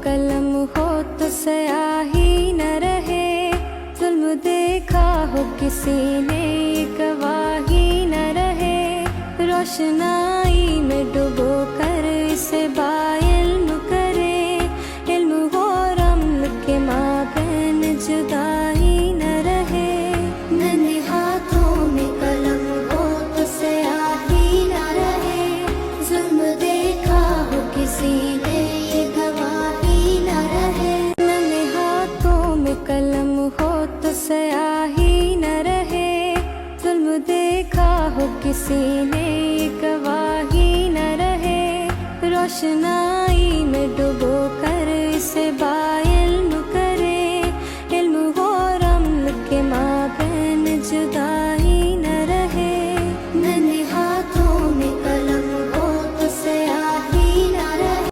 कलम हो तो स्याही न रहे, जुल्म देखा हो किसी ने गवाही न रहे। रोशनाई में डुबो कर इसे बाइल्म करे, इल्म हो रम्ल के माबैन जुदाई न रहे। नन्हे हाथों में कलम हो तो स्याही न रहे, जुल्म देखा हो किसी ने ये गवाही न रहे। नन्हे हाथों में कलम हो तो स्याही न रहे, जुल्म देखा हो किसी ने ये गवाही न रहे। रोशनाई में डुबो कर इसे बाइल्म करे, इल्म हो रम्ल के माबैन जुदा